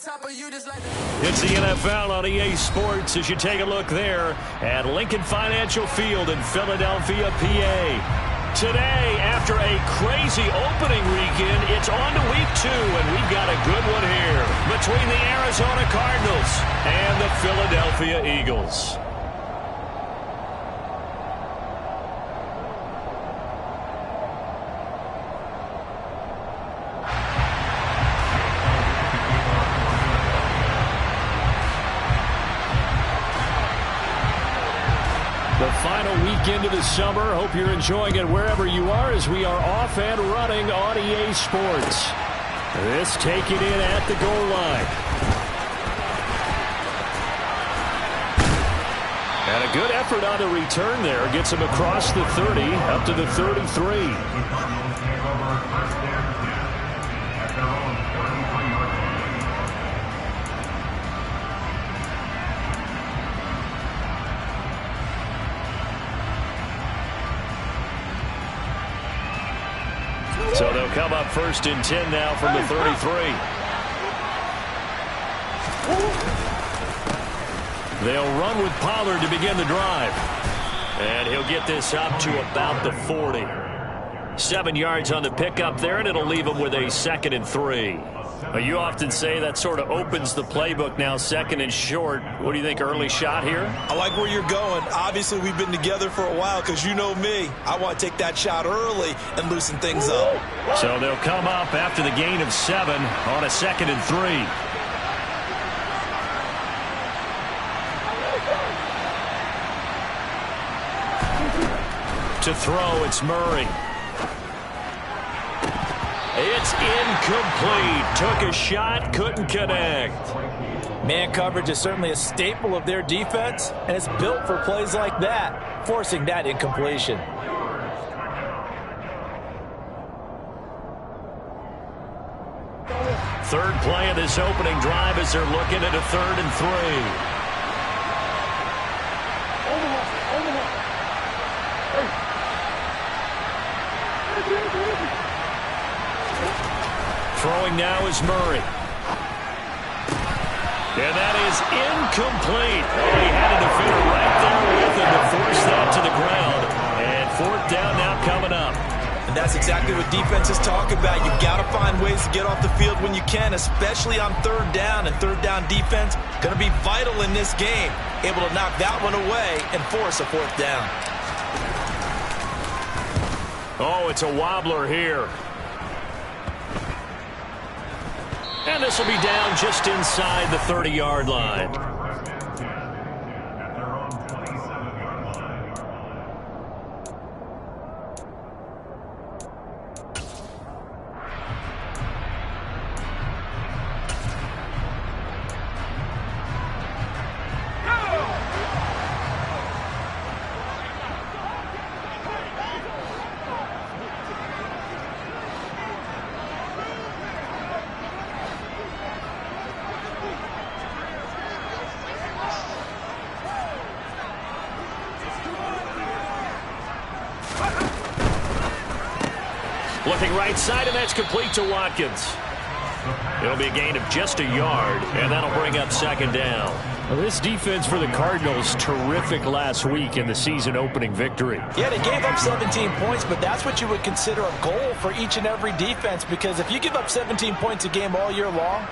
It's the NFL on EA Sports as you take a look there at Lincoln Financial Field in Philadelphia, PA. Today, after a crazy opening weekend, it's on to week 2, and we've got a good one here between the Arizona Cardinals and the Philadelphia Eagles. The final weekend of the summer. Hope you're enjoying it wherever you are as we are off and running on EA Sports. This taken in at the goal line. And a good effort on the return there. Gets him across the 30 up to the 33. So they'll come up 1st and 10 now from the 33. They'll run with Pollard to begin the drive. And he'll get this up to about the 40. 7 yards on the pickup there, and it'll leave him with a 2nd and 3. You often say that sort of opens the playbook now, 2nd and short. What do you think, early shot here? I like where you're going. Obviously, we've been together for a while because you know me. I want to take that shot early and loosen things up. So they'll come up after the gain of 7 on a 2nd and 3. To throw, it's Murray. It's incomplete. Took a shot, couldn't connect. Man coverage is certainly a staple of their defense, and it's built for plays like that, forcing that incompletion. Third play of this opening drive as they're looking at a 3rd and 3. Throwing now is Murray. And that is incomplete. Oh, he had a defender right there with him to force that to the ground. And 4th down now coming up. And that's exactly what defenses talk about. You've got to find ways to get off the field when you can, especially on 3rd down. And 3rd down defense going to be vital in this game. Able to knock that one away and force a 4th down. Oh, it's a wobbler here. And this will be down just inside the 30-yard line. Looking right side, and that's complete to Watkins. It'll be a gain of just a yard, and that'll bring up 2nd down. Well, this defense for the Cardinals, terrific last week in the season-opening victory. Yeah, they gave up 17 points, but that's what you would consider a goal for each and every defense, because if you give up 17 points a game all year long,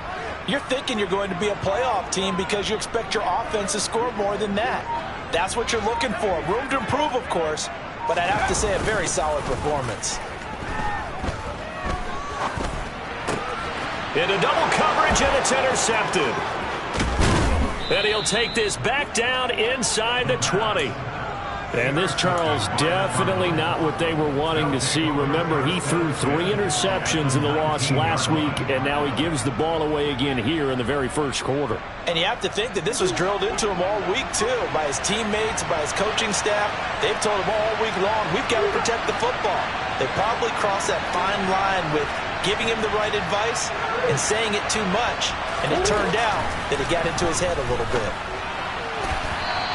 you're thinking you're going to be a playoff team because you expect your offense to score more than that. That's what you're looking for. Room to improve, of course, but I'd have to say a very solid performance. Into double coverage, and it's intercepted. And he'll take this back down inside the 20. And this, Charles, definitely not what they were wanting to see. Remember, he threw 3 interceptions in the loss last week, and now he gives the ball away again here in the very first quarter. And you have to think that this was drilled into him all week, too, by his teammates, by his coaching staff. They've told him all week long, we've got to protect the football. They probably crossed that fine line with giving him the right advice and saying it too much, and it turned out that it got into his head a little bit.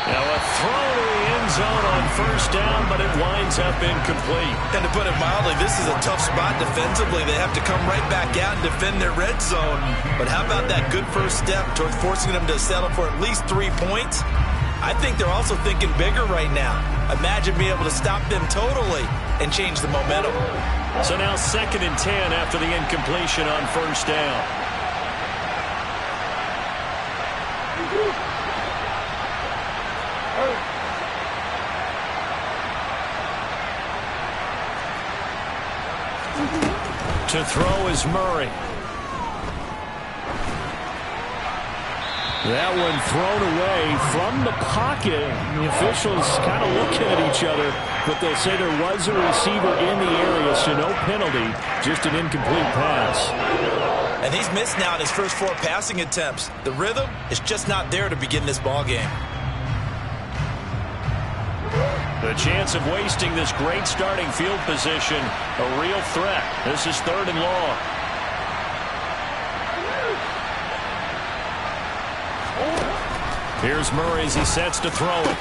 Now a throw to the end zone on first down, but it winds up incomplete. And to put it mildly, this is a tough spot defensively. They have to come right back out and defend their red zone. But how about that good first step towards forcing them to settle for at least 3 points? I think they're also thinking bigger right now. Imagine being able to stop them totally and change the momentum. So now 2nd and 10 after the incompletion on first down. To throw is Murray. That one thrown away from the pocket. The officials kind of looking at each other, but they'll say there was a receiver in the area, so no penalty, just an incomplete pass. And he's missed now in his first 4 passing attempts. The rhythm is just not there to begin this ball game. The chance of wasting this great starting field position, a real threat. This is 3rd and long. Here's Murray as he sets to throw it.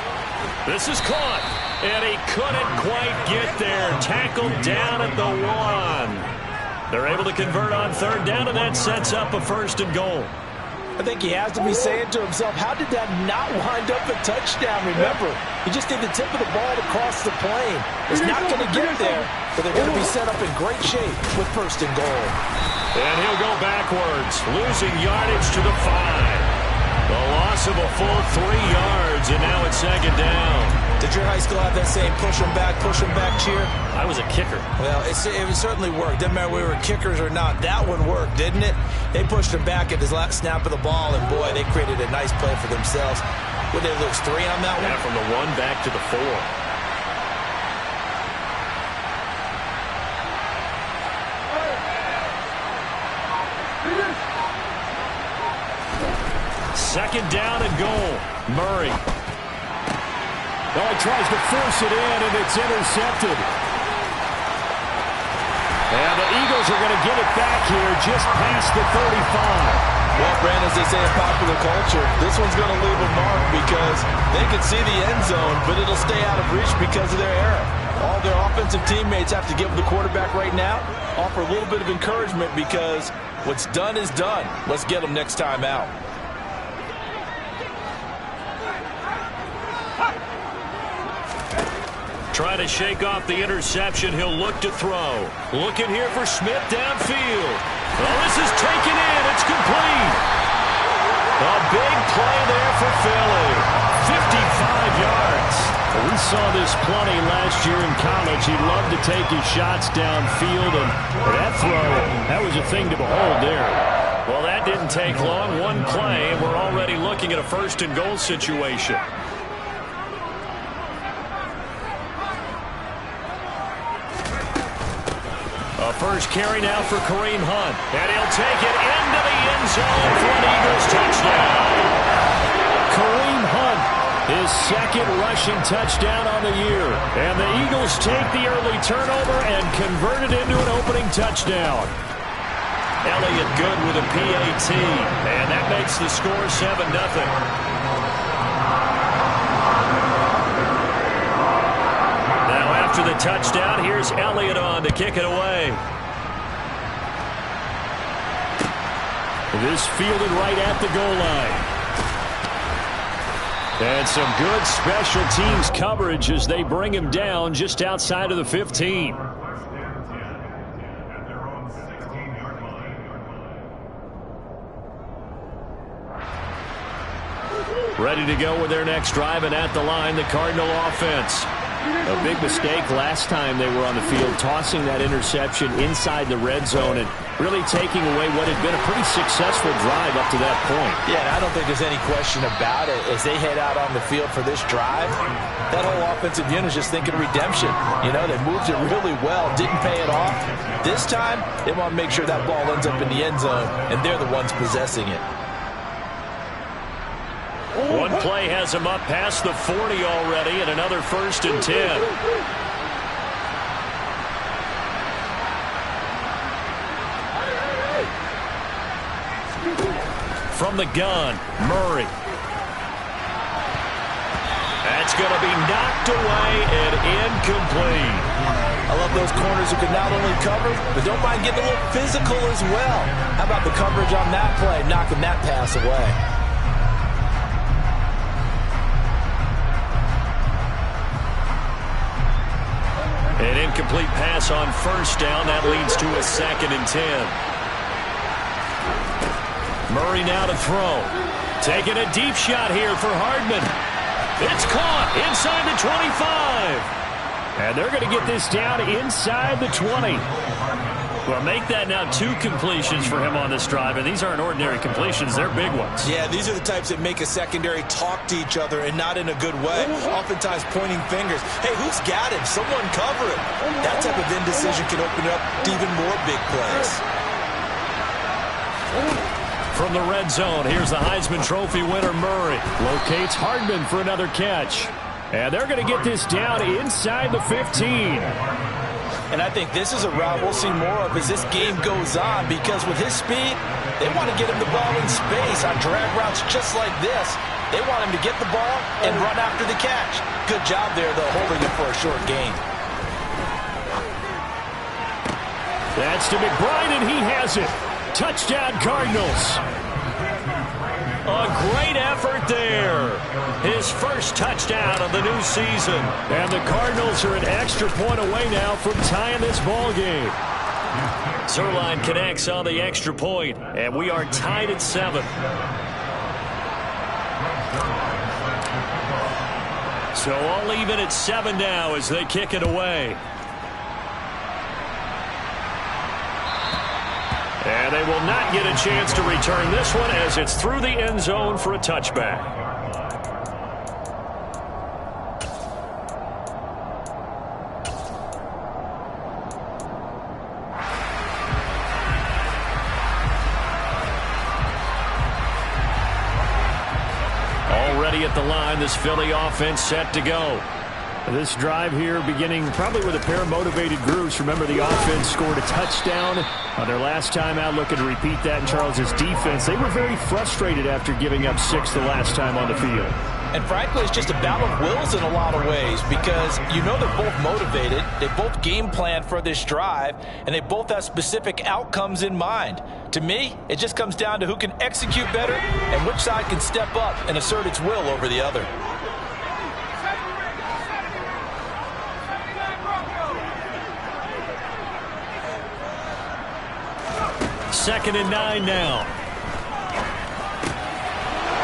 This is caught, and he couldn't quite get there. Tackled down at the 1. They're able to convert on 3rd down, and that sets up a 1st and goal. I think he has to be saying to himself, how did that not wind up a touchdown? Remember, he just did the tip of the ball to cross the plane. It's not going to get there, but they're going to be set up in great shape with 1st and goal. And he'll go backwards, losing yardage to the 5. The loss of a full 3 yards, and now it's 2nd down. Did your high school have that same push them back cheer? I was a kicker. Well, it certainly worked. Didn't matter whether we were kickers or not. That one worked, didn't it? They pushed him back at his last snap of the ball, and boy, they created a nice play for themselves. Would they lose 3 on that one? Yeah, from the 1 back to the 4. Second down and goal. Murray. Oh, he tries to force it in, and it's intercepted. And the Eagles are going to get it back here just past the 35. Well, Brandon, as they say in popular culture, this one's going to leave a mark because they can see the end zone, but it'll stay out of reach because of their error. All their offensive teammates have to give the quarterback right now, offer a little bit of encouragement because what's done is done. Let's get them next time out. Trying to shake off the interception. He'll look to throw. Looking here for Smith downfield. Oh, this is taken in. It's complete. A big play there for Philly. 55 yards. We saw this plenty last year in college. He loved to take his shots downfield, and that throw, that was a thing to behold there. Well, that didn't take long. One play, and we're already looking at a 1st and goal situation. A first carry now for Kareem Hunt. And he'll take it into the end zone for an Eagles touchdown. Kareem Hunt, his 2nd rushing touchdown on the year. And the Eagles take the early turnover and convert it into an opening touchdown. Elliott good with a PAT. And that makes the score 7-0. After the touchdown, here's Elliott on to kick it away. This fielded right at the goal line. And some good special teams coverage as they bring him down just outside of the 15. Ready to go with their next drive, and at the line, the Cardinal offense. A big mistake last time they were on the field, tossing that interception inside the red zone and really taking away what had been a pretty successful drive up to that point. Yeah, and I don't think there's any question about it. As they head out on the field for this drive, that whole offensive unit is just thinking redemption. You know, they moved it really well, didn't pay it off. This time, they want to make sure that ball ends up in the end zone, and they're the ones possessing it. One play has him up past the 40 already, and another 1st and 10. From the gun, Murray. That's It's going to be knocked away and incomplete. I love those corners who can not only cover, but don't mind getting a little physical as well. How about the coverage on that play, knocking that pass away? An incomplete pass on first down. That leads to a 2nd and 10. Murray now to throw. Taking a deep shot here for Hardman. It's caught inside the 25. And they're going to get this down inside the 20. Well, make that now 2 completions for him on this drive, and these aren't ordinary completions. They're big ones. Yeah, these are the types that make a secondary talk to each other, and not in a good way. Oftentimes pointing fingers. Hey, who's got him? Someone cover him. That type of indecision can open up to even more big plays. From the red zone, here's the Heisman Trophy winner, Murray. Locates Hardman for another catch. And they're going to get this down inside the 15. And I think this is a route we'll see more of as this game goes on, because with his speed, they want to get him the ball in space on drag routes just like this. They want him to get the ball and run after the catch. Good job there, though, holding it for a short gain. That's to McBride, and he has it. Touchdown, Cardinals. A great effort there. His first touchdown of the new season. And the Cardinals are an extra point away now from tying this ball game. Zerline connects on the extra point, and we are tied at 7. So all even at 7 now as they kick it away. And they will not get a chance to return this one as it's through the end zone for a touchback. Already at the line, this Philly offense set to go. This drive here beginning probably with a pair of motivated groups. Remember, the offense scored a touchdown on their last time out. Looking to repeat that in Charles's defense. They were very frustrated after giving up 6 the last time on the field. And frankly, it's just a battle of wills in a lot of ways, because you know they're both motivated. They both game plan for this drive, and they both have specific outcomes in mind. To me, it just comes down to who can execute better and which side can step up and assert its will over the other. Second and 9 now.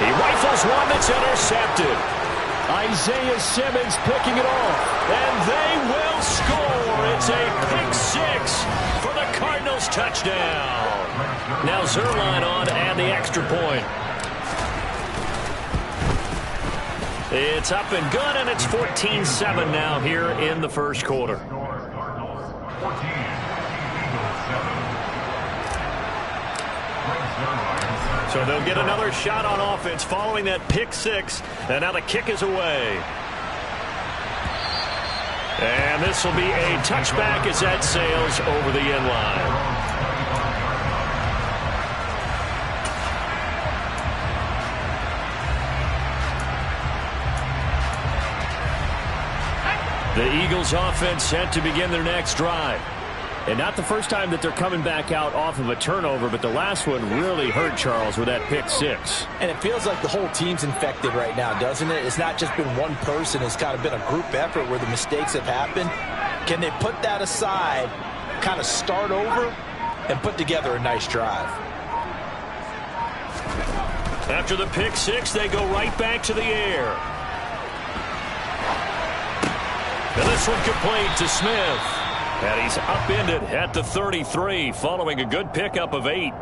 He rifles one that's intercepted. Isaiah Simmons picking it off. And they will score. It's a pick 6 for the Cardinals touchdown. Now Zerline on and the extra point. It's up and good, and it's 14-7 now here in the first quarter. So they'll get another shot on offense following that pick 6. And now the kick is away. And this will be a touchback as that sails over the end line. The Eagles offense set to begin their next drive. And not the first time that they're coming back out off of a turnover, but the last one really hurt Charles with that pick 6. And it feels like the whole team's infected right now, doesn't it? It's not just been one person. It's kind of been a group effort where the mistakes have happened. Can they put that aside, kind of start over, and put together a nice drive? After the pick 6, they go right back to the air. And this one complete to Smith. And he's upended at the 33 following a good pickup of 8.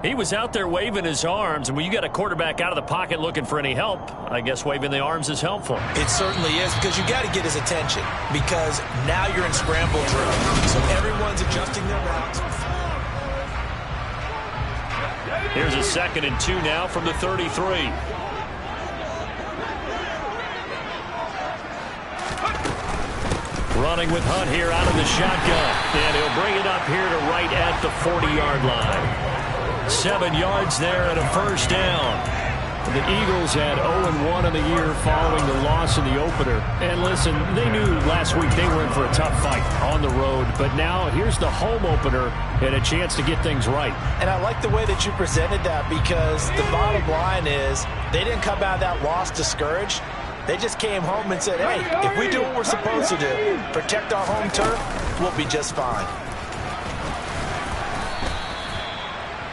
He was out there waving his arms, and when you got a quarterback out of the pocket looking for any help, I guess waving the arms is helpful. It certainly is, because you got to get his attention, because now you're in scramble drill. So everyone's adjusting their routes. Here's a 2nd and 2 now from the 33. Running with Hunt here out of the shotgun. And he'll bring it up here to right at the 40-yard line. 7 yards there and a first down. The Eagles had 0-1 in the year following the loss in the opener. And listen, they knew last week they were in for a tough fight on the road. But now here's the home opener and a chance to get things right. And I like the way that you presented that, because the bottom line is they didn't come out of that loss discouraged. They just came home and said, hey, if we do what we're supposed to do, protect our home turf, we'll be just fine.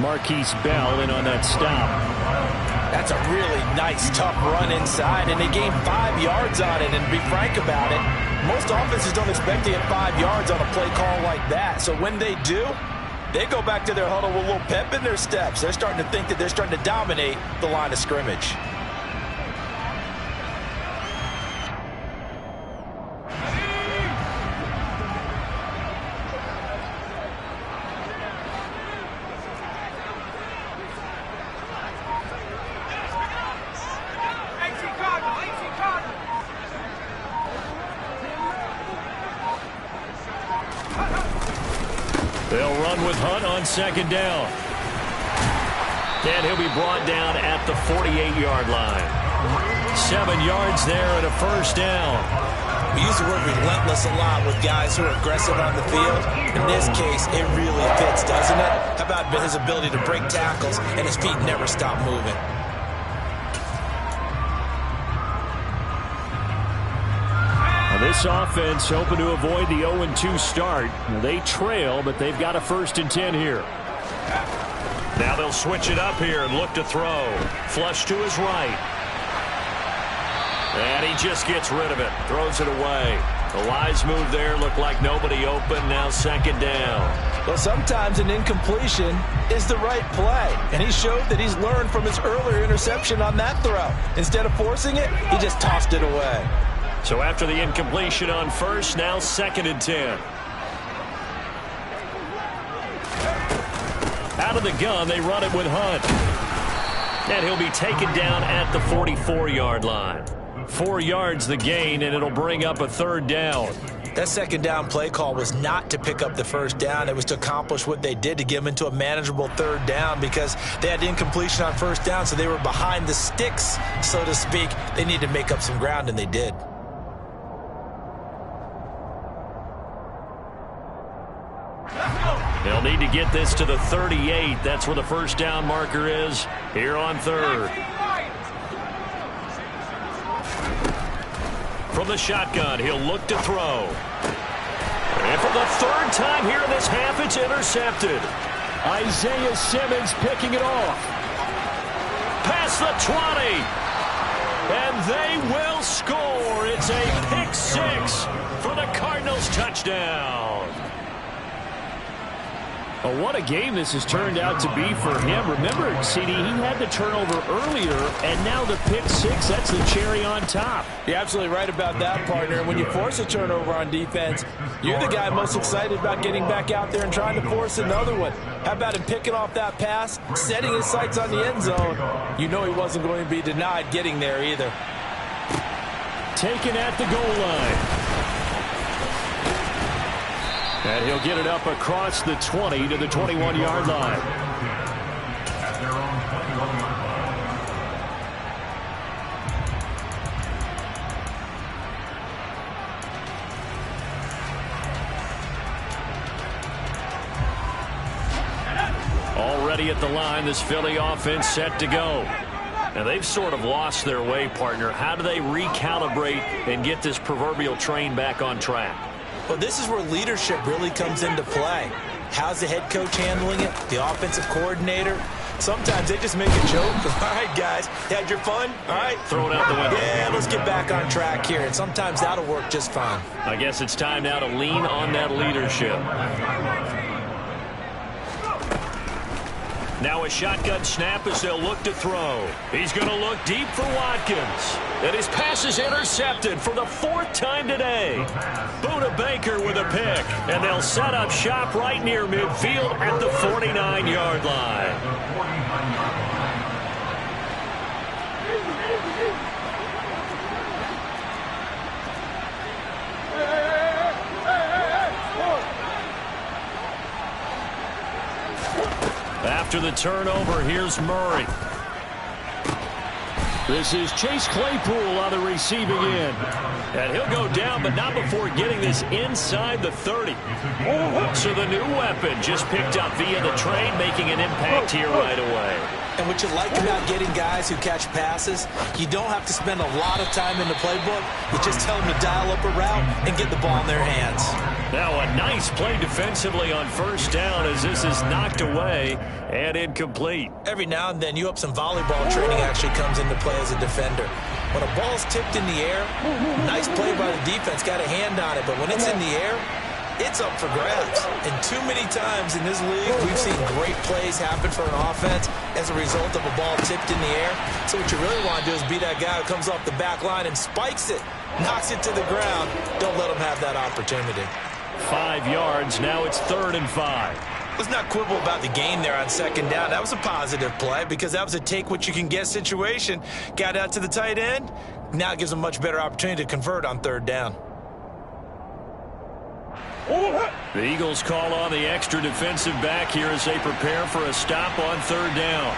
Marquise Bell in on that stop. That's a really nice, tough run inside, and they gained 5 yards on it. And to be frank about it, most offenses don't expect to get 5 yards on a play call like that. So when they do, they go back to their huddle with a little pep in their steps. They're starting to think that they're starting to dominate the line of scrimmage. They'll run with Hunt on second down. And he'll be brought down at the 48-yard line. 7 yards there and a first down. We use the word relentless a lot with guys who are aggressive on the field. In this case, it really fits, doesn't it? How about his ability to break tackles and his feet never stop moving? This offense hoping to avoid the 0-2 start. They trail, but they've got a 1st and 10 here. Now they'll switch it up here and look to throw. Flush to his right. And he just gets rid of it. Throws it away. The wise move there. Looked like nobody open. Now second down. Well, sometimes an incompletion is the right play. And he showed that he's learned from his earlier interception on that throw. Instead of forcing it, he just tossed it away. So after the incompletion on first, now 2nd and 10. Out of the gun, they run it with Hunt. And he'll be taken down at the 44-yard line. 4 yards the gain, and it'll bring up a 3rd down. That second down play call was not to pick up the first down. It was to accomplish what they did, to get them into a manageable 3rd down, because they had incompletion on first down, so they were behind the sticks, so to speak. They needed to make up some ground, and they did. They'll need to get this to the 38. That's where the first down marker is here on 3rd. From the shotgun, he'll look to throw. And for the 3rd time here in this half, it's intercepted. Isaiah Simmons picking it off. Past the 20. And they will score. It's a pick 6 for the Cardinals touchdown. Well, what a game this has turned out to be for him. Remember, CD, he had the turnover earlier, and now the pick 6, that's the cherry on top. You're absolutely right about that, partner. When you force a turnover on defense, you're the guy most excited about getting back out there and trying to force another one. How about him picking off that pass, setting his sights on the end zone? You know he wasn't going to be denied getting there either. Taken at the goal line. And he'll get it up across the 20 to the 21-yard line. Already at the line, this Philly offense set to go. Now, they've sort of lost their way, partner. How do they recalibrate and get this proverbial train back on track? Well, this is where leadership really comes into play. How's the head coach handling it? The offensive coordinator? Sometimes they just make a joke. All right, guys, had your fun? All right. Throw it out the window. Yeah, let's get back on track here. And sometimes that'll work just fine. I guess it's time now to lean on that leadership. Now a shotgun snap as they'll look to throw. He's going to look deep for Watkins. And his pass is intercepted for the 4th time today. Buda Baker with a pick. And they'll set up shop right near midfield at the 49-yard line. After the turnover, here's Murray. This is Chase Claypool on the receiving end. And he'll go down, but not before getting this inside the 30. So the new weapon just picked up via the trade, making an impact here right away. And what you like about getting guys who catch passes, you don't have to spend a lot of time in the playbook. You just tell them to dial up a route and get the ball in their hands. Now a nice play defensively on first down as this is knocked away and incomplete. Every now and then you hope some volleyball training actually comes into play as a defender. When a ball's tipped in the air, nice play by the defense, got a hand on it, but when it's in the air, it's up for grabs. And too many times in this league, we've seen great plays happen for an offense as a result of a ball tipped in the air. So what you really want to do is be that guy who comes off the back line and spikes it, knocks it to the ground. Don't let him have that opportunity. 5 yards. Now it's 3rd and 5. Let's not quibble about the gain there on second down. That was a positive play because that was a take-what-you-can-get situation. Got out to the tight end. Now it gives them a much better opportunity to convert on 3rd down. The Eagles call on the extra defensive back here as they prepare for a stop on 3rd down.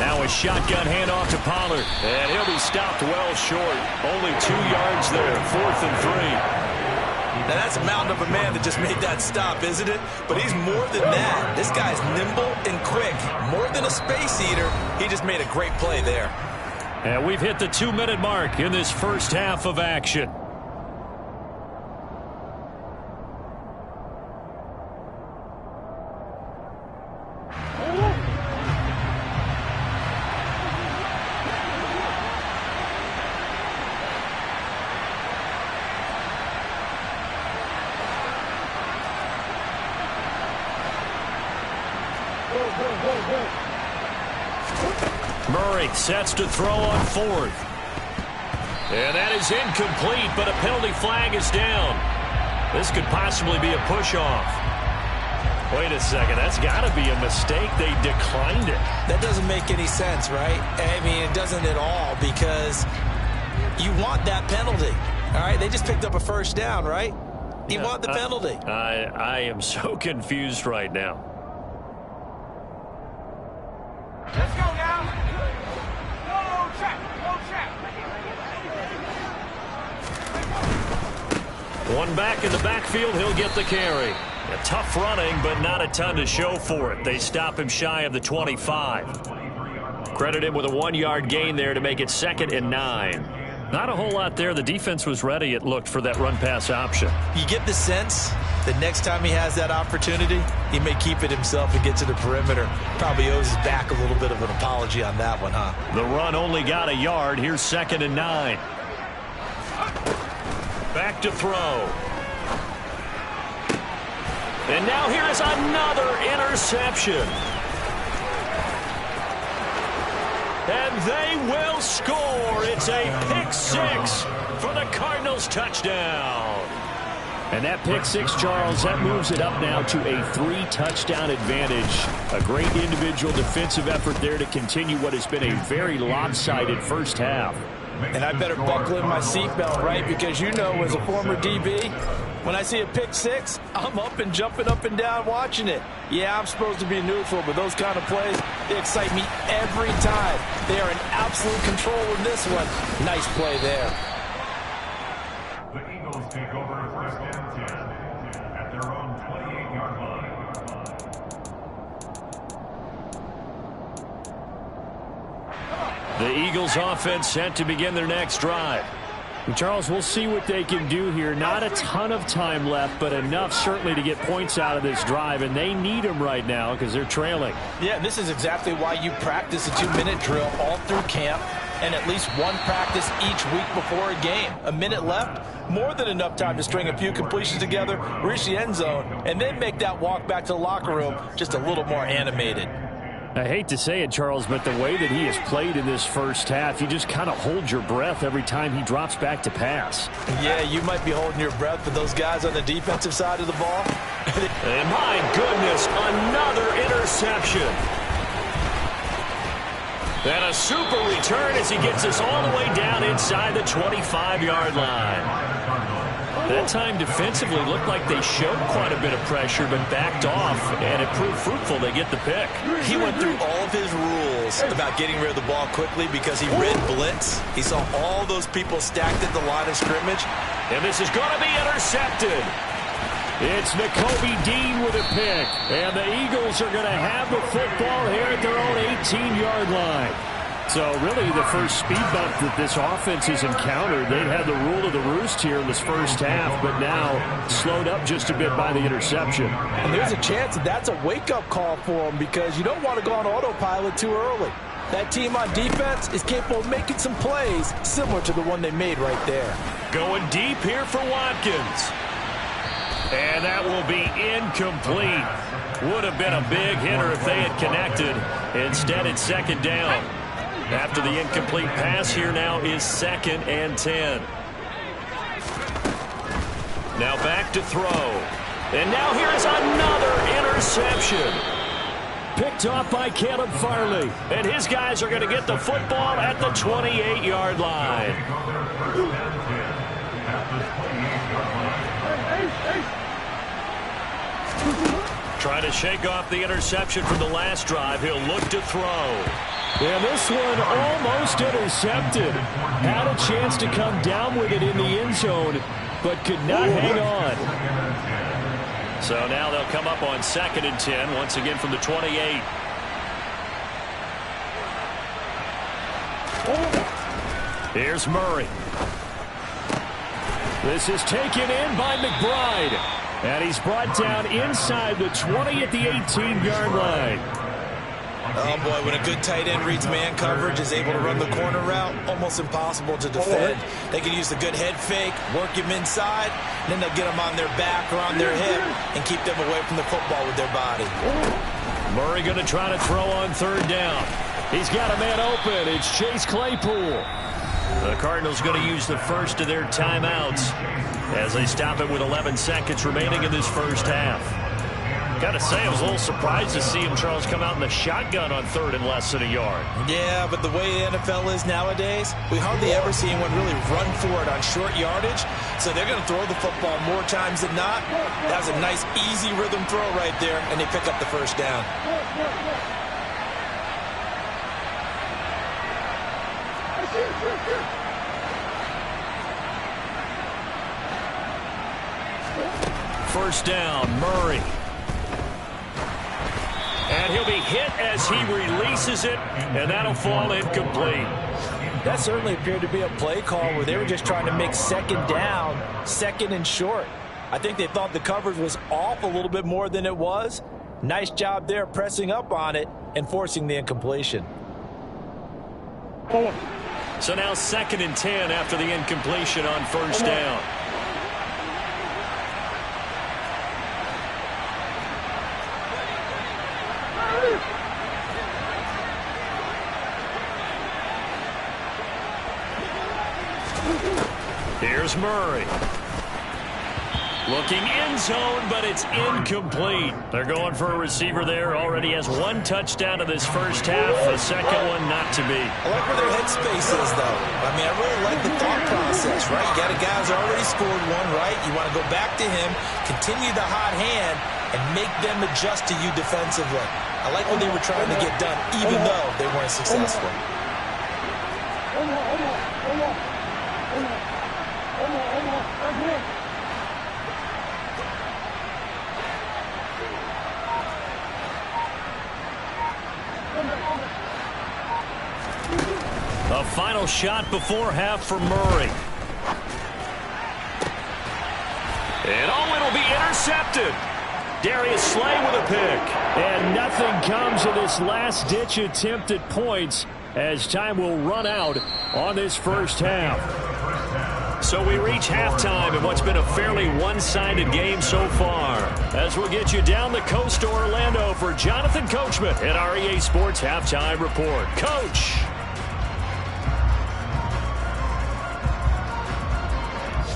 Now a shotgun handoff to Pollard, and he'll be stopped well short. Only 2 yards there, 4th and 3. Now that's a mountain of a man that just made that stop, isn't it? But he's more than that. This guy's nimble and quick. More than a space eater, he just made a great play there. And we've hit the 2-minute mark in this first half of action. Murray sets to throw on 4th. And that is incomplete, but a penalty flag is down. This could possibly be a push-off. Wait a second, that's got to be a mistake. They declined it. That doesn't make any sense, right? I mean, it doesn't at all because you want that penalty. All right, they just picked up a first down, right? You want the penalty. I am so confused right now. Let's go now. Go check. One back in the backfield, he'll get the carry. A tough running, but not a ton to show for it. They stop him shy of the 25. Credit him with a 1-yard gain there to make it 2nd and 9. Not a whole lot there. The defense was ready, it looked, for that run-pass option. You get the sense that next time he has that opportunity, he may keep it himself and get to the perimeter. Probably owes his back a little bit of an apology on that one, huh? The run only got a yard. Here's 2nd and 9. Back to throw. And now here is another interception. And they will score. It's a pick-6 for the Cardinals touchdown. And that pick-6, Charles, that moves it up now to a 3-touchdown advantage. A great individual defensive effort there to continue what has been a very lopsided first half. And I better buckle in my seatbelt, right? Because you know, as a former DB, when I see a pick-6, I'm up and jumping up and down watching it. Yeah, I'm supposed to be neutral, but those kind of plays, they excite me every time. They are in absolute control in this one. Nice play there. The Eagles take over first and 10 at their own 28-yard line. The Eagles offense set to begin their next drive. And Charles, we'll see what they can do here. Not a ton of time left, but enough certainly to get points out of this drive, and they need them right now because they're trailing. Yeah, this is exactly why you practice a 2-minute drill all through camp and at least one practice each week before a game. A minute left, more than enough time to string a few completions together, reach the end zone, and then make that walk back to the locker room just a little more animated. I hate to say it, Charles, but the way that he has played in this first half, you just kind of hold your breath every time he drops back to pass. Yeah, you might be holding your breath, but those guys on the defensive side of the ball. And my goodness, another interception. And a super return as he gets us all the way down inside the 25-yard line. That time defensively looked like they showed quite a bit of pressure but backed off, and it proved fruitful. They get the pick. He went through all of his rules about getting rid of the ball quickly because he read blitz. He saw all those people stacked at the line of scrimmage. And this is going to be intercepted. It's Nakobe Dean with a pick. And the Eagles are going to have the football here at their own 18-yard line. So really the first speed bump that this offense has encountered. They had the rule of the roost here in this first half, but now slowed up just a bit by the interception. And there's a chance that that's a wake-up call for them because you don't want to go on autopilot too early. That team on defense is capable of making some plays similar to the one they made right there. Going deep here for Watkins. And that will be incomplete. Would have been a big hitter if they had connected. Instead, it's second down. After the incomplete pass, here now is 2nd and 10. Now back to throw. And now here is another interception. Picked off by Caleb Farley. And his guys are going to get the football at the 28-yard line. Trying to shake off the interception from the last drive. He'll look to throw. And this one almost intercepted. Had a chance to come down with it in the end zone, but could not hang on. So now they'll come up on 2nd and 10, once again from the 28. Here's Murray. This is taken in by McBride. And he's brought down inside the 20 at the 18-yard line. Oh, boy, when a good tight end reads man coverage, is able to run the corner route, almost impossible to defend. They can use the good head fake, work him inside, and then they'll get him on their back or on their hip and keep them away from the football with their body. Murray going to try to throw on 3rd down. He's got a man open. It's Chase Claypool. The Cardinals going to use the first of their timeouts as they stop it with 11 seconds remaining in this first half. Got to say, I was a little surprised to see him, Charles, come out in the shotgun on 3rd and less than a yard. Yeah, but the way the NFL is nowadays, we hardly ever see anyone really run for it on short yardage. So they're going to throw the football more times than not. That was a nice, easy rhythm throw right there, and they pick up the first down. First down, Murray. And he'll be hit as he releases it, and that'll fall incomplete. That certainly appeared to be a play call where they were just trying to make 2nd down, 2nd and short. I think they thought the coverage was off a little bit more than it was. Nice job there pressing up on it and forcing the incompletion. So now 2nd and 10 after the incompletion on first down. Here's Murray. Looking end zone, but it's incomplete. They're going for a receiver there. Already has 1 touchdown in this first half. A second one not to be. I like where their headspace is, though. I mean, I really like the thought process, right? You got a guy who's already scored 1, right? You want to go back to him, continue the hot hand, and make them adjust to you defensively. I like what they were trying to get done, even though they weren't successful. A final shot before half for Murray. And it'll be intercepted. Darius Slay with a pick. And nothing comes of this last-ditch attempt at points as time will run out on this first half. So we reach halftime in what's been a fairly one-sided game so far. As we'll get you down the coast to Orlando for Jonathan Coachman at our EA Sports Halftime Report. Coach.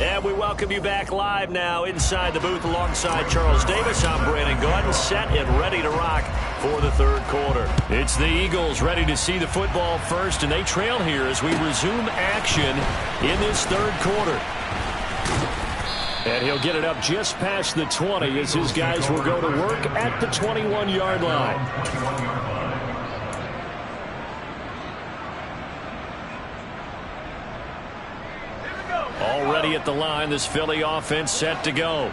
And we welcome you back live now inside the booth alongside Charles Davis. I'm Brandon Gordon, set and ready to rock for the third quarter. It's the Eagles ready to see the football first, and they trail here as we resume action in this third quarter. And he'll get it up just past the 20 as his guys will go to work at the 21-yard line. Already at the line, this Philly offense set to go.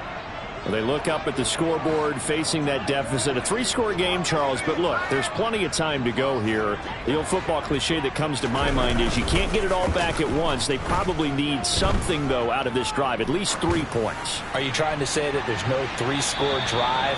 They look up at the scoreboard facing that deficit. A 3-score game, Charles, but look, there's plenty of time to go here. The old football cliche that comes to my mind is you can't get it all back at once. They probably need something, though, out of this drive, at least 3 points. Are you trying to say that there's no 3-score drive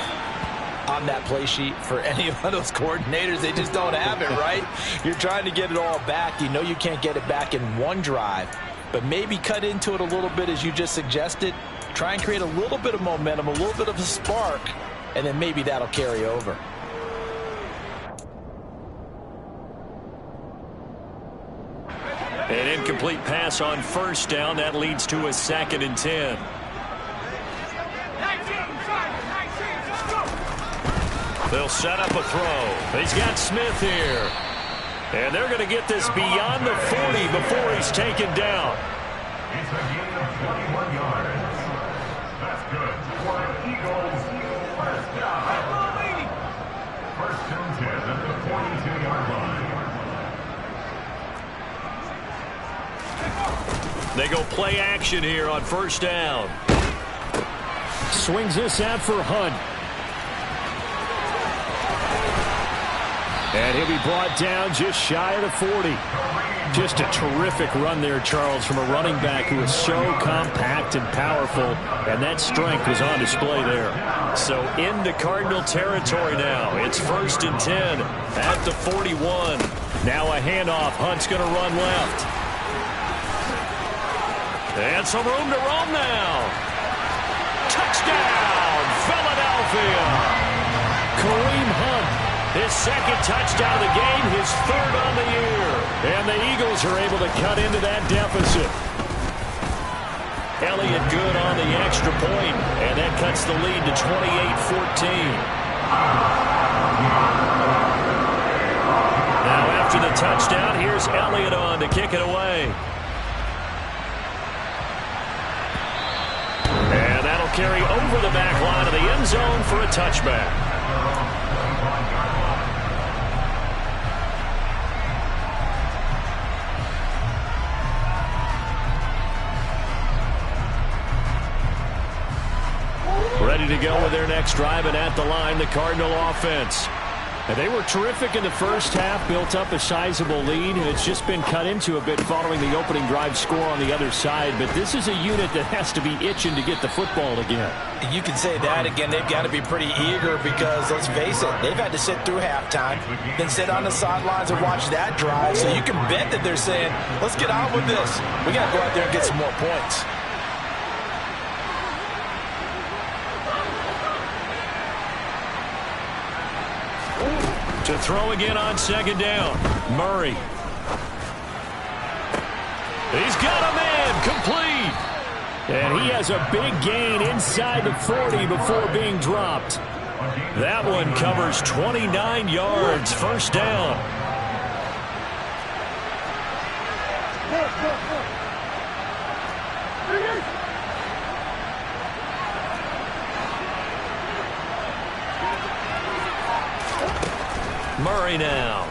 on that play sheet for any of those coordinators? They just don't have it, right? You're trying to get it all back. You know you can't get it back in one drive, but maybe cut into it a little bit as you just suggested. Try and create a little bit of momentum, a little bit of a spark, and then maybe that'll carry over. An incomplete pass on first down. That leads to a 2nd and 10. They'll set up a throw. He's got Smith here. And they're going to get this beyond the 40 before he's taken down. It's a gain of 21 yards. That's good for the Eagles. First down. First and 10 at the 42-yard line. They go play action here on first down. Swings this out for Hunt. And he'll be brought down just shy of the 40. Just a terrific run there, Charles, from a running back who is so compact and powerful, and that strength was on display there. So into Cardinal territory now. It's 1st and 10 at the 41. Now a handoff. Hunt's going to run left. And some room to roam now. Touchdown, Philadelphia. Kareem Hunt. His 2nd touchdown of the game, his 3rd on the year. And the Eagles are able to cut into that deficit. Elliott good on the extra point, and that cuts the lead to 28-14. Now after the touchdown, here's Elliott on to kick it away. And that'll carry over the back line of the end zone for a touchback. Ready to go with their next drive, and at the line, the Cardinal offense. And they were terrific in the first half, built up a sizable lead, and it's just been cut into a bit following the opening drive score on the other side. But this is a unit that has to be itching to get the football again. You can say that again. They've got to be pretty eager because, let's face it, they've had to sit through halftime, then sit on the sidelines and watch that drive. So you can bet that they're saying, let's get on with this. We got to go out there and get some more points. To throw again on 2nd down. Murray. He's got a man complete. And he has a big gain inside the 40 before being dropped. That one covers 29 yards. First down. Murray now.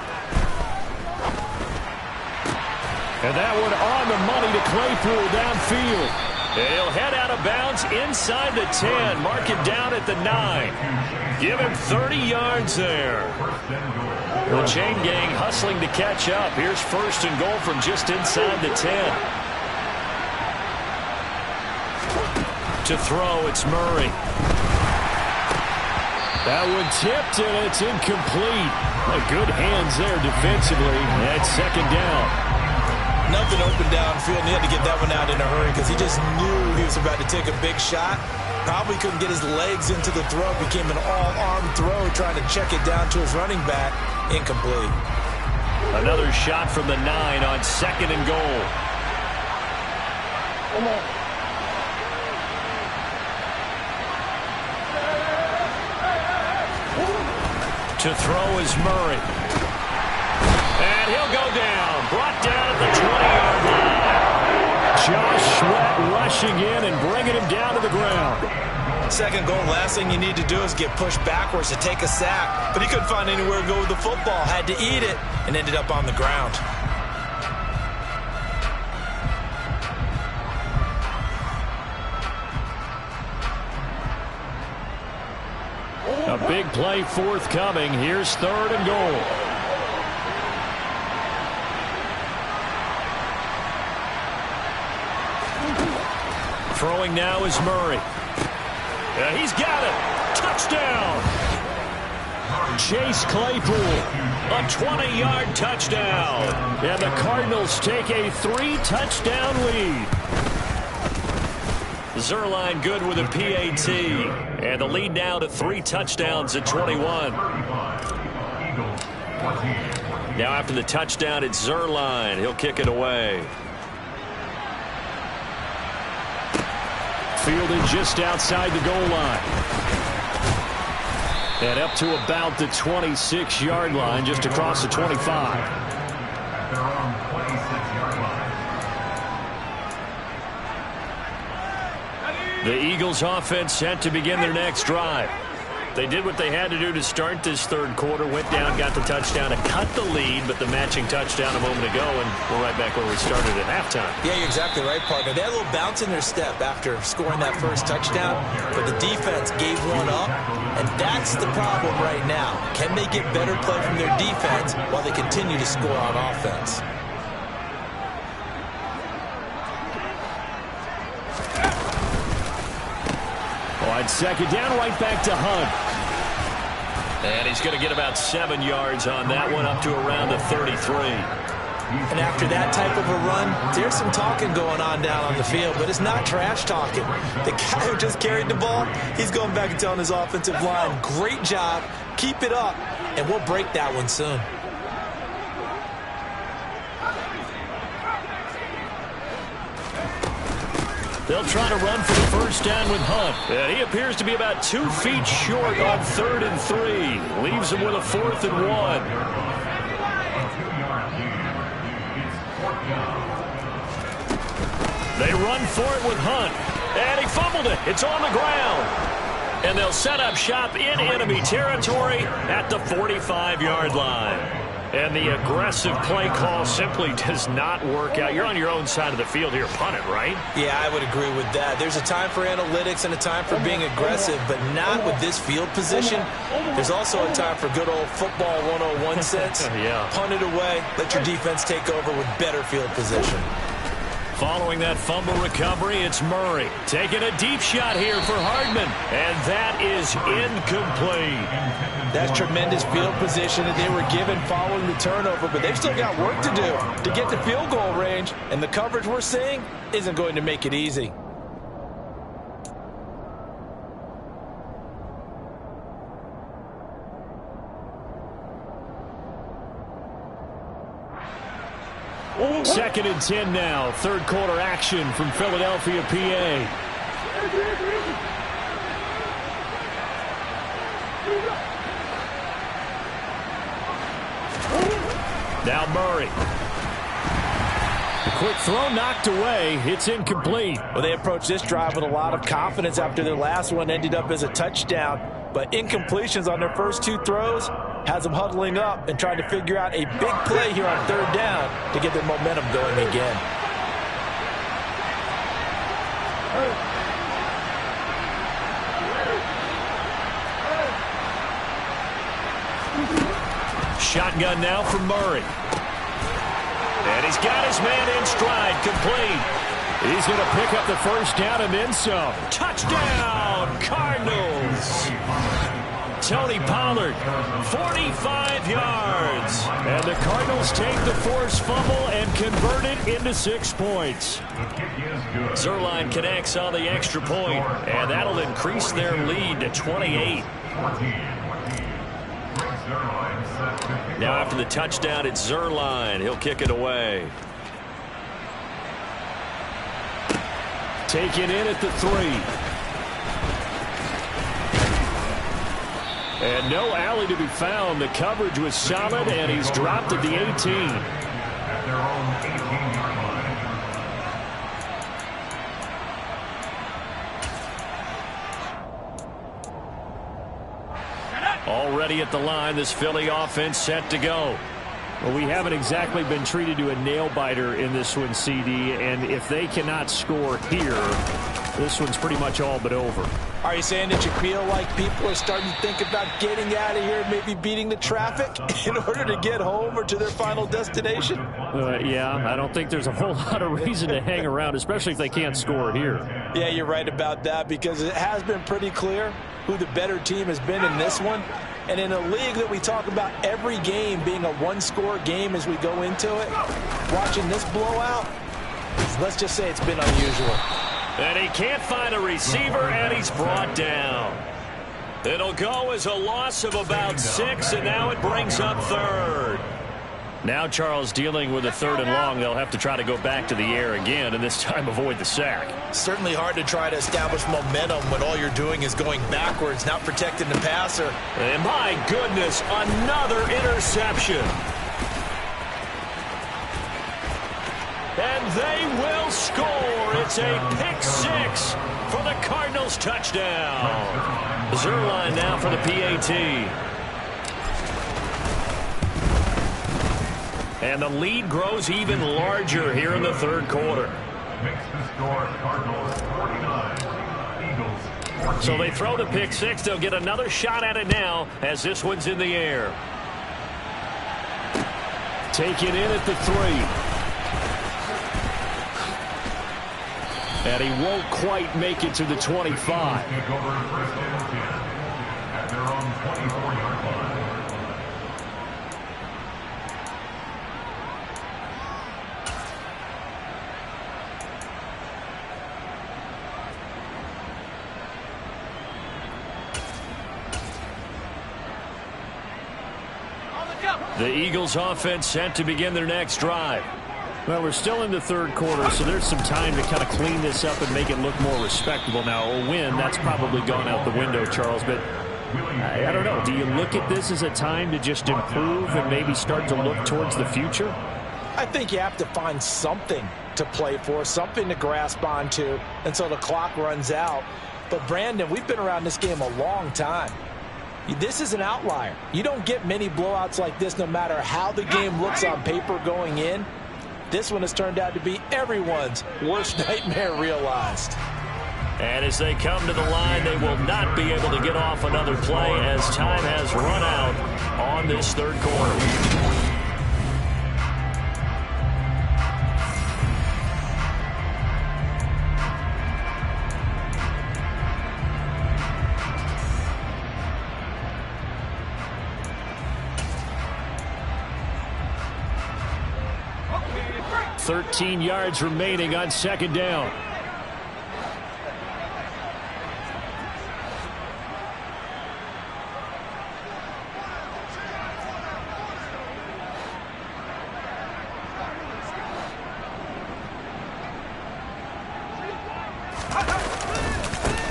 And that one on the money to Claypool downfield. And he'll head out of bounds inside the 10. Mark it down at the 9. Give him 30 yards there. The chain gang hustling to catch up. Here's 1st and goal from just inside the 10. To throw, it's Murray. That one tipped, and it's incomplete. Good hands there defensively. That's 2nd down. Nothing open downfield, and he had to get that one out in a hurry because he just knew he was about to take a big shot. Probably couldn't get his legs into the throw. Became an all-arm throw, trying to check it down to his running back. Incomplete. Another shot from the 9 on 2nd and goal. To throw is Murray. And he'll go down. Brought down at the 20-yard line. Josh Sweat rushing in and bringing him down to the ground. Second goal, last thing you need to do is get pushed backwards to take a sack. But he couldn't find anywhere to go with the football. Had to eat it and ended up on the ground. A big play forthcoming. Here's 3rd and goal. Throwing now is Murray. He's got it. Touchdown. Chase Claypool. A 20-yard touchdown. And the Cardinals take a 3-touchdown lead. Zerline good with a PAT. And the lead now to 3 touchdowns at 21. Now after the touchdown, it's Zerline. He'll kick it away. Fielded just outside the goal line. And up to about the 26-yard line, just across the 25. The Eagles offense set to begin their next drive. They did what they had to do to start this third quarter, went down, got the touchdown to cut the lead, but the matching touchdown a moment ago, and we're right back where we started at halftime. Yeah, you're exactly right, partner. They had a little bounce in their step after scoring that first touchdown, but the defense gave one up, and that's the problem right now. Can they get better play from their defense while they continue to score on offense? On second down, right back to Hunt. And he's going to get about 7 yards on that one, up to around the 33. And after that type of a run, there's some talking going on down on the field, but it's not trash talking. The guy who just carried the ball, he's going back and telling his offensive line, great job, keep it up, and we'll break that one soon. They'll try to run for the first down with Hunt. And he appears to be about 2 feet short on 3rd and 3. Leaves him with a 4th and 1. They run for it with Hunt. And he fumbled it. It's on the ground. And they'll set up shop in enemy territory at the 45-yard line. And the aggressive play call simply does not work out. You're on your own side of the field here. Punt it, right? Yeah, I would agree with that. There's a time for analytics and a time for being aggressive, but not with this field position. There's also a time for good old football 101 sense. Yeah. Punt it away. Let your defense take over with better field position. Following that fumble recovery, it's Murray. Taking a deep shot here for Hardman. And that is incomplete. That's tremendous field position that they were given following the turnover, but they've still got work to do to get to field goal range, and the coverage we're seeing isn't going to make it easy. Second and 10 now. Third quarter action from Philadelphia, PA. Now Murray. The quick throw knocked away. It's incomplete. Well, they approached this drive with a lot of confidence after their last one ended up as a touchdown. But incompletions on their first 2 throws has them huddling up and trying to figure out a big play here on 3rd down to get their momentum going again. Shotgun now from Murray. And he's got his man in stride, complete. He's going to pick up the first down and then some. Touchdown, Cardinals. Tony Pollard, 45 yards. And the Cardinals take the forced fumble and convert it into 6 points. Zerline connects on the extra point, and that'll increase their lead to 28. Now after the touchdown, it's Zerline. He'll kick it away. Taken in at the 3. And no alley to be found. The coverage was solid, and he's dropped at the 18. At their own 18-yard line. Already at the line, this Philly offense set to go. Well, we haven't exactly been treated to a nail-biter in this one, CD, and if they cannot score here, this one's pretty much all but over. Are you saying that you feel like people are starting to think about getting out of here, maybe beating the traffic in order to get home or to their final destination? Yeah, I don't think there's a whole lot of reason to hang around, especially if they can't score here. Yeah, you're right about that, because it has been pretty clear who the better team has been in this one. And in a league that we talk about every game being a one-score game as we go into it, watching this blowout, let's just say it's been unusual. And he can't find a receiver, and he's brought down. It'll go as a loss of about 6, and now it brings up third. Now Charles dealing with a 3rd and long. They'll have to try to go back to the air again, and this time avoid the sack. Certainly hard to try to establish momentum when all you're doing is going backwards, not protecting the passer. And my goodness, another interception. And they will score. It's a pick-6 for the Cardinals touchdown. Zerline now for the PAT. And the lead grows even larger here in the 3rd quarter. Makes the score Cardinals 49, Eagles 14. So they throw the pick-6. They'll get another shot at it now as this one's in the air. Taken in at the 3. And he won't quite make it to the 25. Take over 1st and 10 at their own 24-yard line. The Eagles offense set to begin their next drive. Well, we're still in the 3rd quarter, so there's some time to kind of clean this up and make it look more respectable. Now, a win, that's probably gone out the window, Charles, but I don't know. Do you look at this as a time to just improve and maybe start to look towards the future? I think you have to find something to play for, something to grasp onto until the clock runs out. But, Brandon, we've been around this game a long time. This is an outlier. You don't get many blowouts like this no matter how the game looks on paper going in. This one has turned out to be everyone's worst nightmare realized. And as they come to the line, they will not be able to get off another play as time has run out on this 3rd quarter. .13 yards remaining on 2nd down.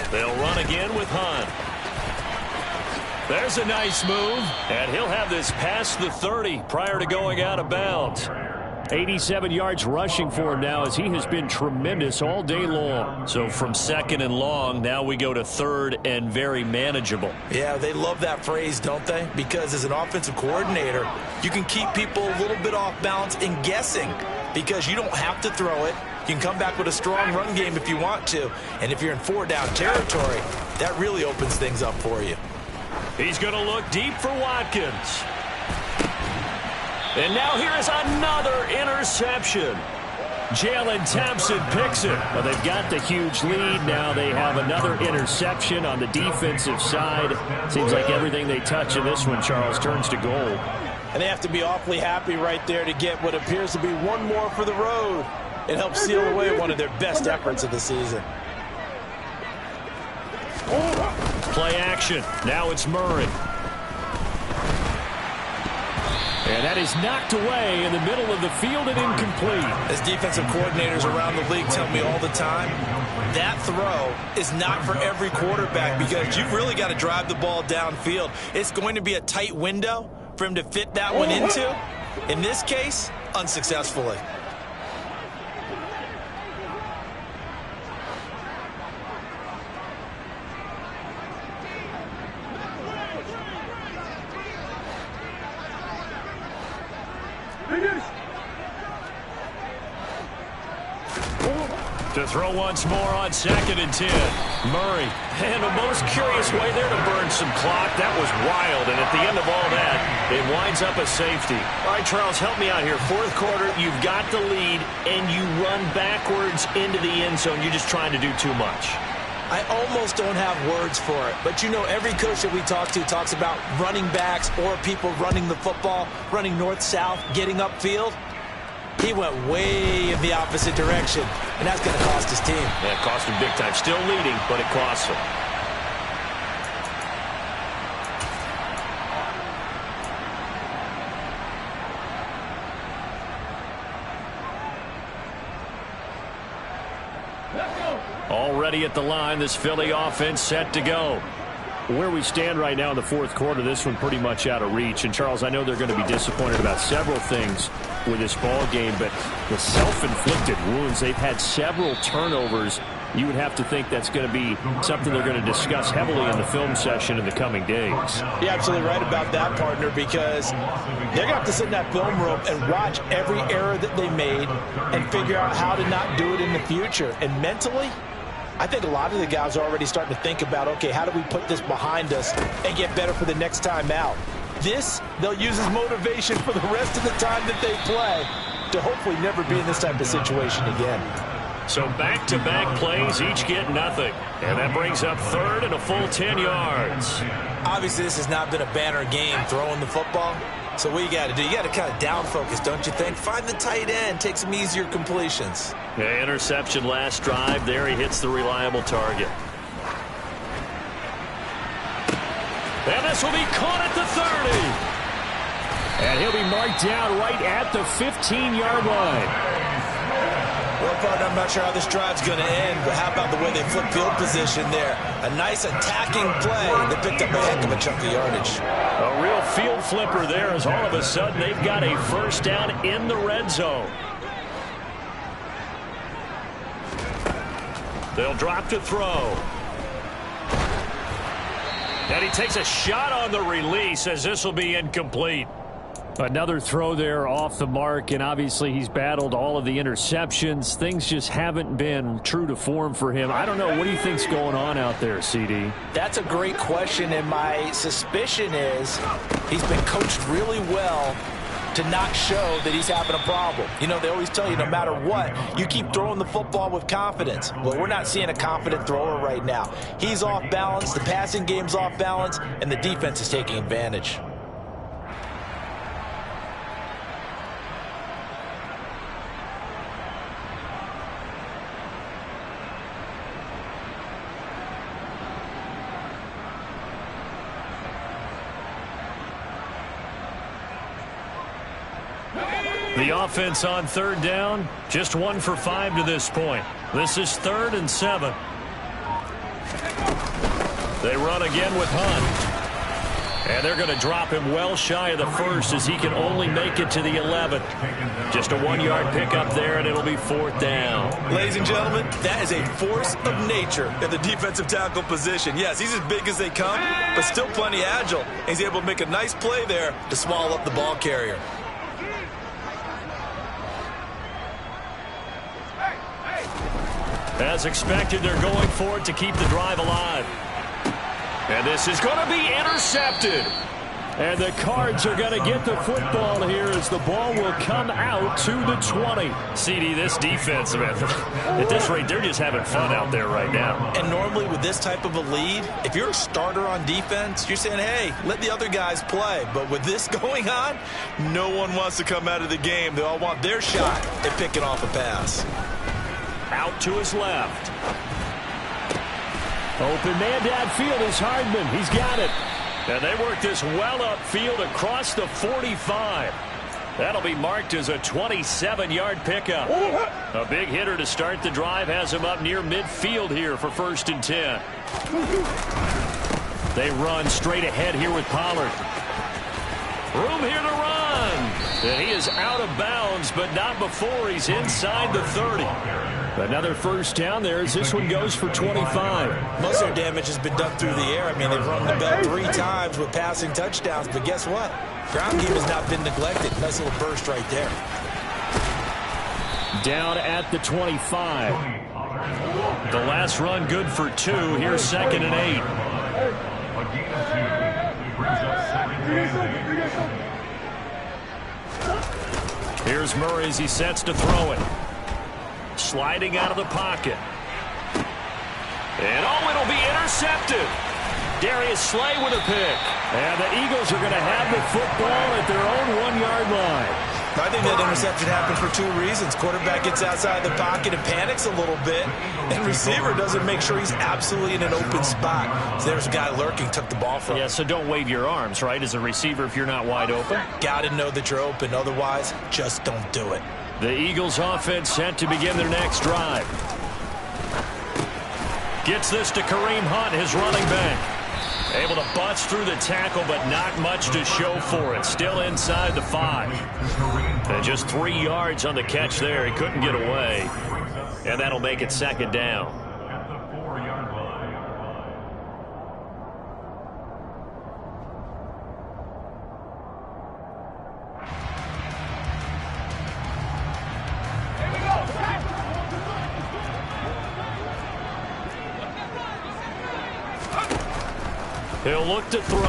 They'll run again with Hunt. There's a nice move, and he'll have this past the 30 prior to going out of bounds. 87 yards rushing for him now as he has been tremendous all day long. So from 2nd and long, now we go to 3rd and very manageable. Yeah, they love that phrase, don't they? Because as an offensive coordinator, you can keep people a little bit off balance and guessing because you don't have to throw it. You can come back with a strong run game if you want to. And if you're in 4-down territory, that really opens things up for you. He's going to look deep for Watkins. And now here is another interception. Jalen Thompson picks it. Well, they've got the huge lead. Now they have another interception on the defensive side. Seems like everything they touch in this one, Charles, turns to gold. And they have to be awfully happy right there to get what appears to be one more for the road. It helps seal away one of their best efforts of the season. Play action. Now it's Murray. And that is knocked away in the middle of the field and incomplete. As defensive coordinators around the league tell me all the time, that throw is not for every quarterback because you've really got to drive the ball downfield. It's going to be a tight window for him to fit that one into. In this case, unsuccessfully. To throw once more on 2nd and 10. Murray. And a most curious way there to burn some clock. That was wild. And at the end of all that, it winds up a safety. All right, Charles, help me out here. 4th quarter, you've got the lead, and you run backwards into the end zone. You're just trying to do too much. I almost don't have words for it. But, you know, every coach that we talk to talks about running backs or people running the football, running north-south, getting upfield. He went way in the opposite direction, and that's going to cost his team. Yeah, it cost him big time. Still leading, but it costs him. Already at the line, this Philly offense set to go. Where we stand right now in the 4th quarter, this one pretty much out of reach. And, Charles, I know they're going to be disappointed about several things with this ball game, but the self-inflicted wounds, they've had several turnovers. You would have to think that's going to be something they're going to discuss heavily in the film session in the coming days. You're absolutely right about that, partner, because they're going to have to sit in that film room and watch every error that they made and figure out how to not do it in the future. And mentally, I think a lot of the guys are already starting to think about, okay, how do we put this behind us and get better for the next time out? This, they'll use as motivation for the rest of the time that they play to hopefully never be in this type of situation again. So back-to-back plays, each get nothing. And that brings up 3rd and a full 10 yards. Obviously, this has not been a banner game throwing the football. So what you got to do, you got to kind of down focus, don't you think? Find the tight end, take some easier completions. Yeah, interception last drive. There he hits the reliable target. And this will be caught at the 30. And he'll be marked down right at the 15-yard line. Well, partner, I'm not sure how this drive's going to end, but how about the way they flip field position there? A nice attacking play. They picked up a heck of a chunk of yardage. A real field flipper there as all of a sudden they've got a first down in the red zone. They'll drop to throw. And he takes a shot on the release as this will be incomplete. Another throw there off the mark, and obviously he's battled all of the interceptions. Things just haven't been true to form for him. I don't know. What do you think's going on out there, CD? That's a great question, and my suspicion is he's been coached really well to not show that he's having a problem. You know, they always tell you no matter what, you keep throwing the football with confidence. Well, we're not seeing a confident thrower right now. He's off balance, the passing game's off balance, and the defense is taking advantage. The offense on 3rd down, just 1 for 5 to this point. This is 3rd and 7. They run again with Hunt. And they're going to drop him well shy of the 1st as he can only make it to the 11. Just a 1-yard pickup there, and it'll be 4th down. Ladies and gentlemen, that is a force of nature in the defensive tackle position. Yes, he's as big as they come, but still plenty agile. And he's able to make a nice play there to swallow up the ball carrier. As expected, they're going for it to keep the drive alive. And this is going to be intercepted. And the Cards are going to get the football here as the ball will come out to the 20. CD, this defense, man, at this rate, they're just having fun out there right now. And normally with this type of a lead, if you're a starter on defense, you're saying, hey, let the other guys play. But with this going on, no one wants to come out of the game. They all want their shot at picking off a pass. Out to his left. Open man downfield is Hardman. He's got it. And they work this well upfield across the 45. That'll be marked as a 27-yard pickup. A big hitter to start the drive has him up near midfield here for 1st and 10. They run straight ahead here with Pollard. Room here to run. And he is out of bounds, but not before he's inside the 30. Another first down there as this one goes for 25. Most of their damage has been done through the air. I mean, they've run the bell 3 times with passing touchdowns, but guess what? Ground game has not been neglected. Nice little burst right there. Down at the 25. The last run good for 2. Here's 2nd and 8. Here's Murray as he sets to throw it. Sliding out of the pocket. And it'll be intercepted. Darius Slay with a pick. And the Eagles are going to have the football at their own 1-yard line. I think that interception happened for 2 reasons. Quarterback gets outside the pocket and panics a little bit. And receiver doesn't make sure he's absolutely in an open spot. So there's a guy lurking, took the ball from him. Yeah, so don't wave your arms, right, as a receiver if you're not wide open. Got to know that you're open. Otherwise, just don't do it. The Eagles offense set to begin their next drive. Gets this to Kareem Hunt, his running back. Able to bust through the tackle, but not much to show for it. Still inside the 5. And just 3 yards on the catch there. He couldn't get away. And that'll make it 2nd down. He'll look to throw.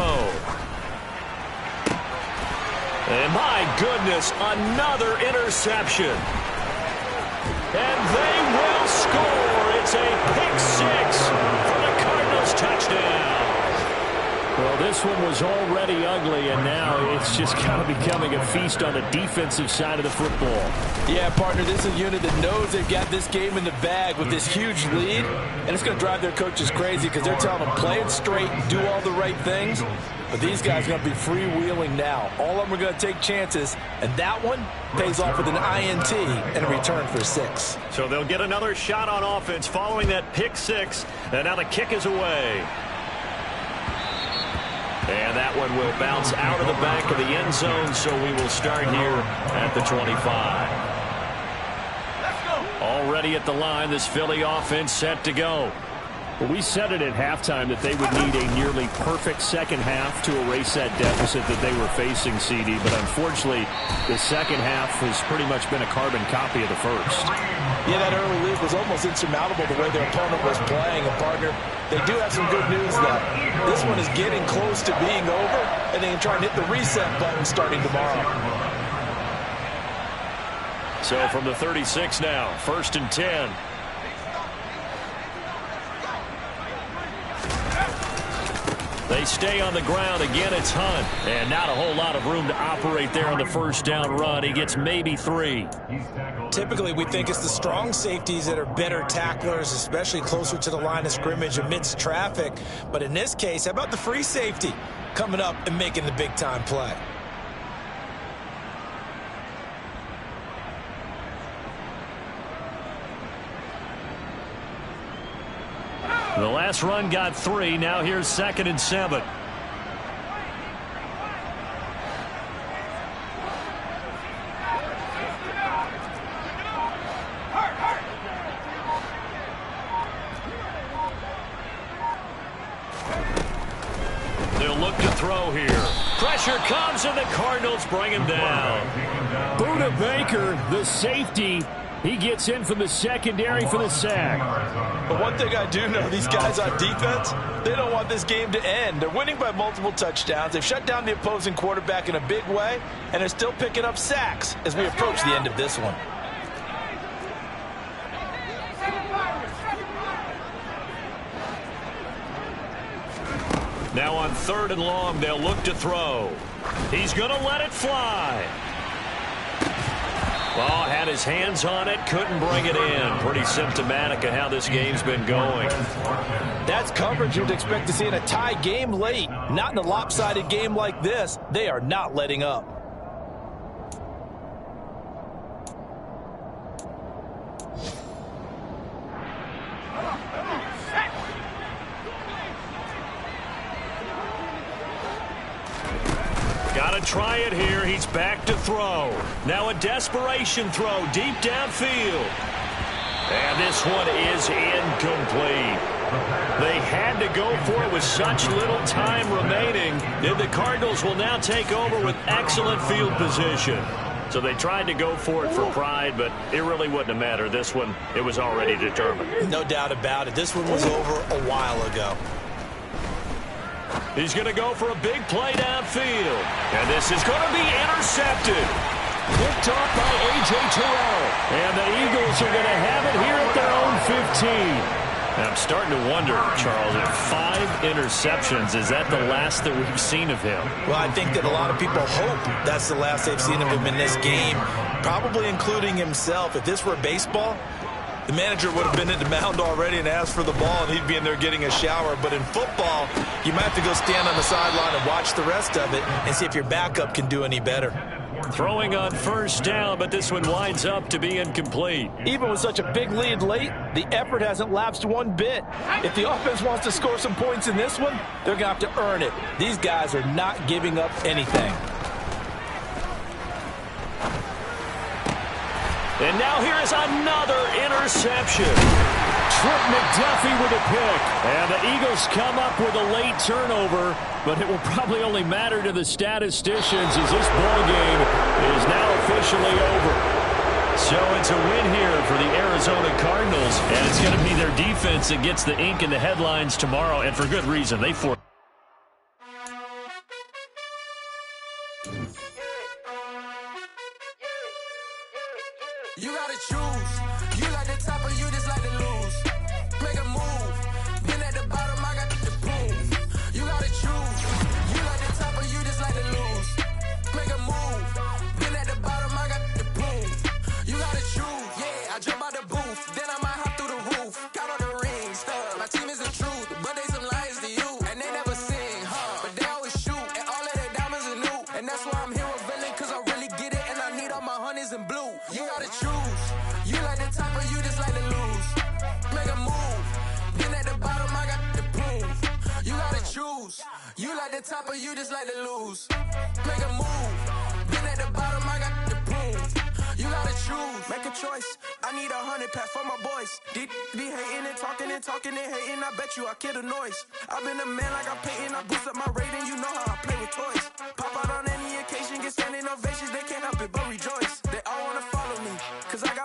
And my goodness, another interception. And they will score. It's a pick 6 for the Cardinals touchdown. Well, this one was already ugly, and now it's just kind of becoming a feast on the defensive side of the football. Yeah, partner, this is a unit that knows they've got this game in the bag with this huge lead, and it's going to drive their coaches crazy because they're telling them play it straight and do all the right things. But these guys are going to be freewheeling now. All of them are going to take chances, and that one pays off with an INT and a return for 6. So they'll get another shot on offense following that pick 6, and now the kick is away. And that one will bounce out of the back of the end zone, so we will start here at the 25. Already at the line, this Philly offense set to go. Well, we said it at halftime that they would need a nearly perfect second half to erase that deficit that they were facing, CD. But unfortunately, the second half has pretty much been a carbon copy of the first. Yeah, that early lead was almost insurmountable the way their opponent was playing. And, partner, they do have some good news, though. This one is getting close to being over, and they can try and hit the reset button starting tomorrow. So from the 36 now, 1st and 10. They stay on the ground. Again, it's Hunt. And not a whole lot of room to operate there on the first down run. He gets maybe 3. Typically, we think it's the strong safeties that are better tacklers, especially closer to the line of scrimmage amidst traffic. But in this case, how about the free safety coming up and making the big-time play? The last run got 3. Now here's 2nd and 7. They'll look to throw here. Pressure comes, and the Cardinals bring him down. Buda Baker, the safety, he gets in from the secondary for the sack. But one thing I do know, these guys on defense, they don't want this game to end. They're winning by multiple touchdowns. They've shut down the opposing quarterback in a big way, and they're still picking up sacks as we approach the end of this one. Now on 3rd and long, they'll look to throw. He's going to let it fly. Oh, had his hands on it, couldn't bring it in. Pretty symptomatic of how this game's been going. That's coverage you'd expect to see in a tie game late. Not in a lopsided game like this. They are not letting up. Got to try it here. He's back to throw. Now a desperation throw deep downfield. And this one is incomplete. They had to go for it with such little time remaining. And the Cardinals will now take over with excellent field position. So they tried to go for it for pride, but it really wouldn't have mattered. This one, it was already determined. No doubt about it. This one was over a while ago. He's going to go for a big play downfield. And this is going to be intercepted. Picked off by A.J. Terrell. And the Eagles are going to have it here at their own 15. And I'm starting to wonder, Charles, if 5 interceptions, is that the last that we've seen of him? Well, I think that a lot of people hope that's the last they've seen of him in this game, probably including himself. If this were baseball, the manager would have been at the mound already and asked for the ball, and he'd be in there getting a shower. But in football, you might have to go stand on the sideline and watch the rest of it and see if your backup can do any better. Throwing on first down, but this one winds up to be incomplete. Even with such a big lead late, the effort hasn't lapsed one bit. If the offense wants to score some points in this one, they're going to have to earn it. These guys are not giving up anything. And now here is another interception. Trent McDuffie with a pick. And the Eagles come up with a late turnover, but it will probably only matter to the statisticians as this ball game is now officially over. So it's a win here for the Arizona Cardinals, and it's going to be their defense that gets the ink in the headlines tomorrow, and for good reason. They forced. You gotta choose. You like the top or you just like to lose. Make a move. Been at the bottom, I got the prove. You gotta choose. You like the top or you just like to lose. Make a move. Been at the bottom, I got the prove. You gotta choose. Yeah, I jump out the booth. Then I might hop through the roof. Count on the rings. My team is the truth, but they some liars to you. And they never sing, but they always shoot. And all of their diamonds are new. And that's why I'm here with Villain, cause I really get it. And I need all my honeys in blue. You gotta choose. You like the top or you just like to lose. Make a move. Been at the bottom, I got the proof. You gotta choose. You like the top or you just like to lose. Make a move. Been at the bottom, I got the proof. You gotta choose. Make a choice. I need 100 pack for my boys. Be hating and talking and hating. I bet you I kill the noise. I've been a man like I'm Peyton. I boost up my rating. You know how I play with toys. Pop out on any occasion, get standing ovations. They can't help it but rejoice. They all wanna follow me, cause I got